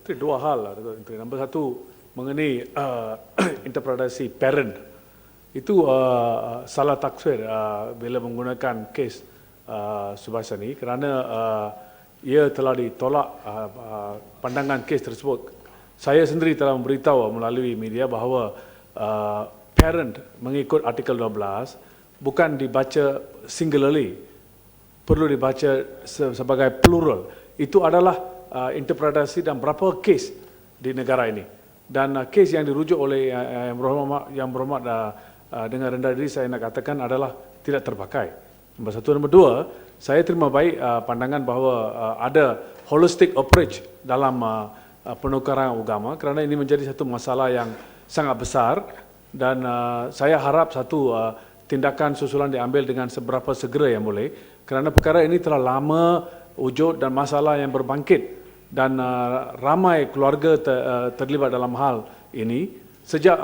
Menteri, dua hal lah, Datuk Menteri. Nombor satu, mengenai interpretasi parent. Itu salah taksir bila menggunakan kes Subhasa ni kerana ia telah ditolak pandangan kes tersebut. Saya sendiri telah memberitahu melalui media bahawa parent mengikut artikel 12 bukan dibaca singularly, perlu dibaca sebagai plural. Itu adalah interpretasi dan berapa kes di negara ini. Dan kes yang dirujuk oleh Yang Berhormat dengan rendah diri saya nak katakan adalah tidak terpakai. Nombor satu. Nombor dua, saya terima baik pandangan bahawa ada holistic approach dalam penukaran agama kerana ini menjadi satu masalah yang sangat besar dan saya harap satu tindakan susulan diambil dengan seberapa segera yang boleh kerana perkara ini telah lama wujud dan masalah yang berbangkit dan ramai keluarga terlibat dalam hal ini. Sejak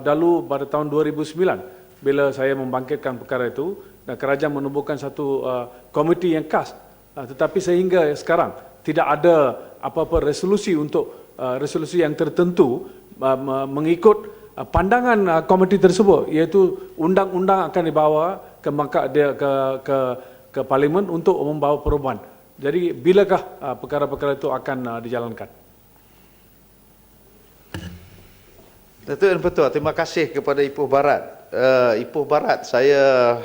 dahulu pada tahun 2009 bila saya membangkitkan perkara itu dan kerajaan menubuhkan satu komiti yang khas, tetapi sehingga sekarang tidak ada apa-apa resolusi untuk resolusi yang tertentu mengikut pandangan komiti tersebut, iaitu undang-undang akan dibawa ke parlimen untuk membawa perubahan. Jadi bilakah perkara-perkara itu akan dijalankan? Datuk Yang Pertua, terima kasih kepada Ipoh Barat. Ipoh Barat, saya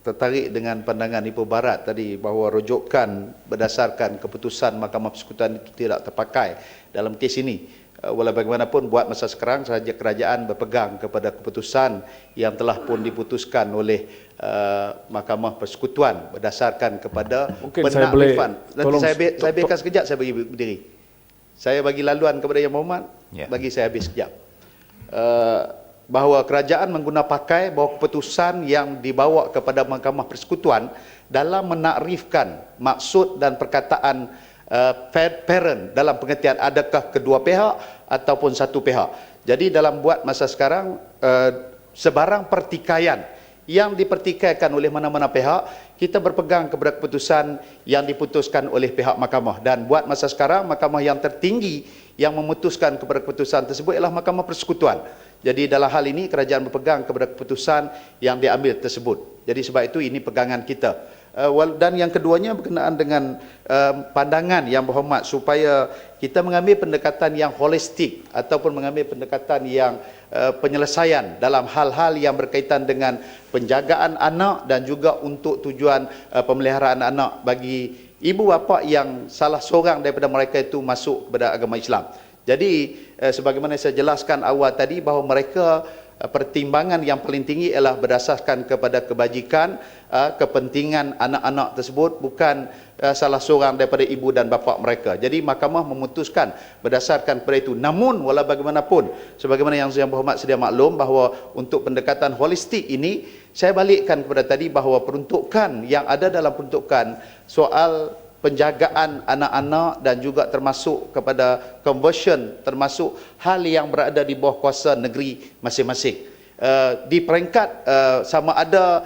tertarik dengan pandangan Ipoh Barat tadi bahawa rujukan berdasarkan keputusan Mahkamah Persekutuan itu tidak terpakai dalam kes ini. Walau bagaimanapun buat masa sekarang sahaja kerajaan berpegang kepada keputusan yang telah pun diputuskan oleh Mahkamah Persekutuan berdasarkan kepada penaklifan. Nanti saya biarkan sekejap, saya bagi berdiri. Saya bagi laluan kepada Yang Berhormat, bagi saya habis sekejap. Bahawa kerajaan mengguna pakai bahawa keputusan yang dibawa kepada Mahkamah Persekutuan dalam menakrifkan maksud dan perkataan parent dalam pengertian adakah kedua pihak ataupun satu pihak. Jadi dalam buat masa sekarang sebarang pertikaian yang dipertikaikan oleh mana-mana pihak, kita berpegang kepada keputusan yang diputuskan oleh pihak mahkamah. Dan buat masa sekarang, mahkamah yang tertinggi yang memutuskan kepada keputusan tersebut ialah Mahkamah Persekutuan. Jadi dalam hal ini, kerajaan berpegang kepada keputusan yang diambil tersebut. Jadi sebab itu ini pegangan kita. Dan yang keduanya berkenaan dengan pandangan Yang Berhormat supaya kita mengambil pendekatan yang holistik ataupun mengambil pendekatan yang penyelesaian dalam hal-hal yang berkaitan dengan penjagaan anak dan juga untuk tujuan pemeliharaan anak bagi ibu bapa yang salah seorang daripada mereka itu masuk kepada agama Islam. Jadi sebagaimana saya jelaskan awal tadi bahawa mereka pertimbangan yang paling tinggi ialah berdasarkan kepada kebajikan, kepentingan anak-anak tersebut, bukan salah seorang daripada ibu dan bapa mereka. Jadi mahkamah memutuskan berdasarkan kepada itu. Namun walau bagaimanapun, sebagaimana yang Berhormat sedia maklum bahawa untuk pendekatan holistik ini, saya balikkan kepada tadi bahawa peruntukan yang ada dalam peruntukan soal penjagaan anak-anak dan juga termasuk kepada conversion, termasuk hal yang berada di bawah kuasa negeri masing-masing. Di peringkat sama ada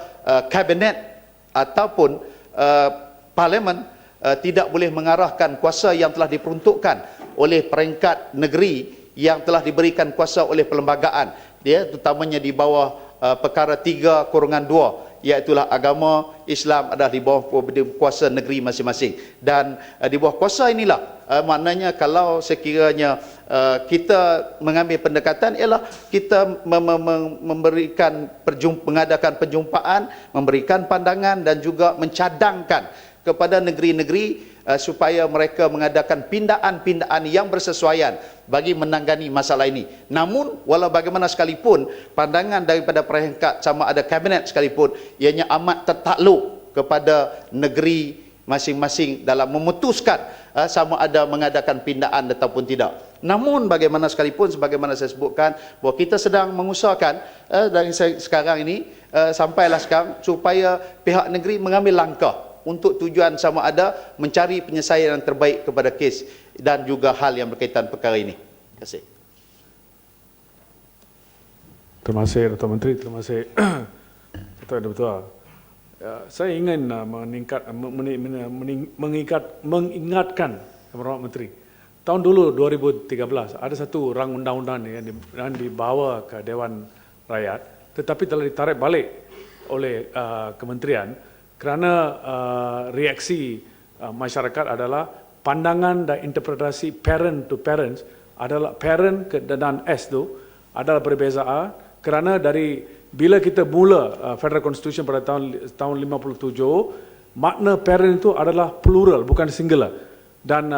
kabinet ataupun parlimen tidak boleh mengarahkan kuasa yang telah diperuntukkan oleh peringkat negeri yang telah diberikan kuasa oleh perlembagaan. Dia terutamanya di bawah perkara 3/2, iaitulah agama Islam adalah di bawah kuasa negeri masing-masing. Dan di bawah kuasa inilah maknanya kalau sekiranya kita mengambil pendekatan ialah kita memberikan mengadakan perjumpaan, memberikan pandangan dan juga mencadangkan kepada negeri-negeri supaya mereka mengadakan pindaan-pindaan yang bersesuaian bagi menangani masalah ini. Namun walau bagaimana sekalipun, pandangan daripada peringkat sama ada kabinet sekalipun, ianya amat tertakluk kepada negeri masing-masing dalam memutuskan sama ada mengadakan pindaan ataupun tidak. Namun bagaimana sekalipun, sebagaimana saya sebutkan, bahawa kita sedang mengusahakan dari sekarang ini sampailah sekarang supaya pihak negeri mengambil langkah untuk tujuan sama ada mencari penyelesaian yang terbaik kepada kes dan juga hal yang berkaitan perkara ini. Terima kasih. Terima kasih Datuk Menteri, terima kasih Datuk Yang Bertuah. Saya ingin mengingatkan Yang Berhormat Menteri tahun dulu 2013 ada satu rang undang-undang yang dibawa ke Dewan Rakyat, tetapi telah ditarik balik oleh kementerian kerana reaksi masyarakat adalah pandangan dan interpretasi parent to parents adalah parent dan S tu adalah perbezaan kerana dari bila kita mula Federal Constitution pada tahun 57, makna parent itu adalah plural bukan singular, dan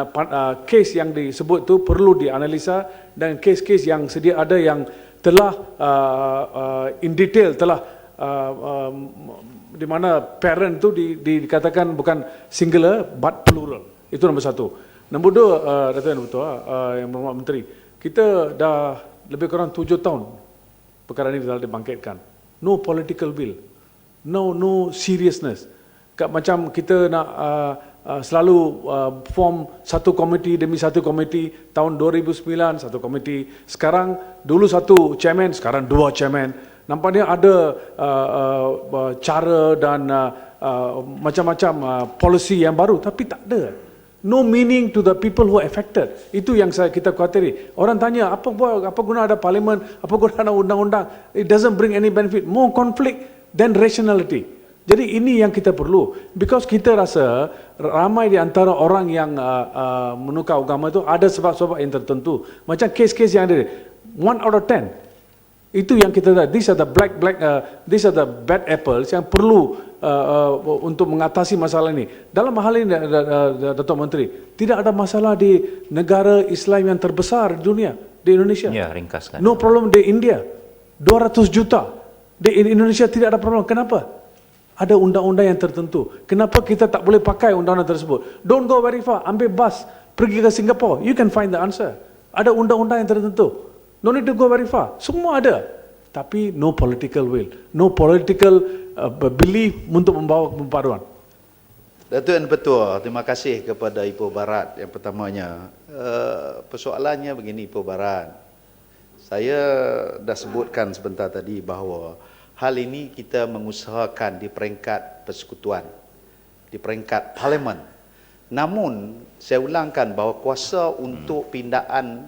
kes yang disebut tu perlu dianalisa, dan kes-kes yang sedia ada yang telah in detail telah di mana parent tu dikatakan bukan singular but plural. Itu nombor satu. Nombor dua, Dato' Yang Betul, Yang Berhormat Menteri, kita dah lebih kurang 7 tahun perkara ini telah dibangkitkan. No political will, no seriousness. Macam kita nak selalu form satu komiti demi satu komiti. Tahun 2009 satu komiti, sekarang dulu satu chairman, sekarang 2 chairman. Nampaknya ada cara dan macam-macam policy yang baru, tapi tak ada. No meaning to the people who are affected. Itu yang kita khawatiri. Orang tanya, apa guna ada parlimen, apa guna ada undang-undang? It doesn't bring any benefit. More conflict than rationality. Jadi ini yang kita perlu. Because kita rasa ramai di antara orang yang menukar agama itu ada sebab-sebab yang tertentu. Macam kes-kes yang ada, 1 out of 10. Itu yang kita tahu. These are the bad apples yang perlu untuk mengatasi masalah ini. Dalam hal ini, Datuk Menteri, tidak ada masalah di negara Islam yang terbesar di dunia, di Indonesia. Ya, ringkaskan. No problem di India. 200 juta. Di Indonesia tidak ada problem. Kenapa? Ada undang-undang yang tertentu. Kenapa kita tak boleh pakai undang-undang tersebut? Don't go very far. Ambil bas, pergi ke Singapore. You can find the answer. Ada undang-undang yang tertentu. No need to go very far. Semua ada. Tapi no political will. No political belief untuk membawa pembaruan. Datuk Yang Betul, terima kasih kepada Ipoh Barat. Yang pertamanya, persoalannya begini Ipoh Barat. Saya dah sebutkan sebentar tadi bahawa hal ini kita mengusahakan di peringkat persekutuan, di peringkat parlimen. Namun, saya ulangkan bahawa kuasa untuk pindaan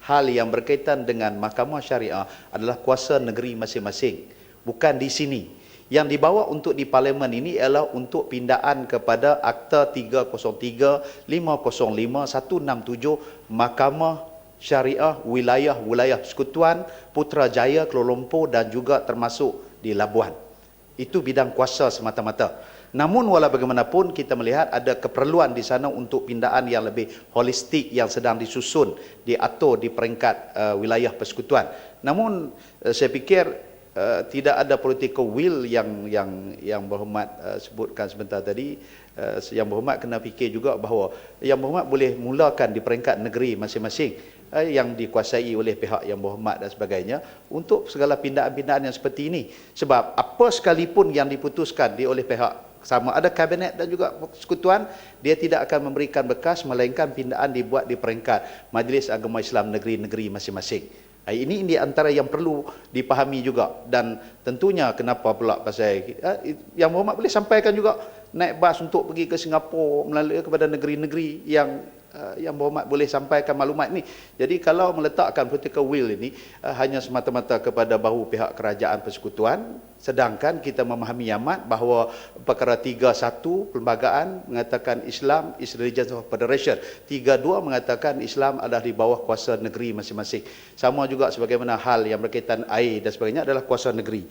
hal yang berkaitan dengan Mahkamah Syariah adalah kuasa negeri masing-masing, bukan di sini. Yang dibawa untuk di parlimen ini ialah untuk pindaan kepada Akta 303, 505, 167 Mahkamah Syariah wilayah-wilayah Persekutuan, Putrajaya, Kuala Lumpur dan juga termasuk di Labuan. Itu bidang kuasa semata-mata. Namun walau bagaimanapun kita melihat ada keperluan di sana untuk pindaan yang lebih holistik yang sedang disusun, diatur di peringkat wilayah persekutuan. Namun saya fikir tidak ada political will yang Berhormat sebutkan sebentar tadi. Yang Berhormat kena fikir juga bahawa Yang Berhormat boleh mulakan di peringkat negeri masing-masing yang dikuasai oleh pihak Yang Berhormat dan sebagainya untuk segala pindaan-pindaan yang seperti ini. Sebab apa sekalipun yang diputuskan oleh pihak sama ada kabinet dan juga persekutuan, dia tidak akan memberikan bekas melainkan pindaan dibuat di peringkat Majlis Agama Islam negeri-negeri masing-masing. Ini di antara yang perlu dipahami juga, dan tentunya kenapa pula pasal Yang Berhormat boleh sampaikan juga naik bas untuk pergi ke Singapura melalui kepada negeri-negeri yang Berhormat boleh sampaikan maklumat ini. Jadi kalau meletakkan political will ini hanya semata-mata kepada bahu pihak kerajaan persekutuan, sedangkan kita memahami amat bahawa perkara 31 perlembagaan mengatakan Islam is religion of federation, 32 mengatakan Islam adalah di bawah kuasa negeri masing-masing. Sama juga sebagaimana hal yang berkaitan air dan sebagainya adalah kuasa negeri.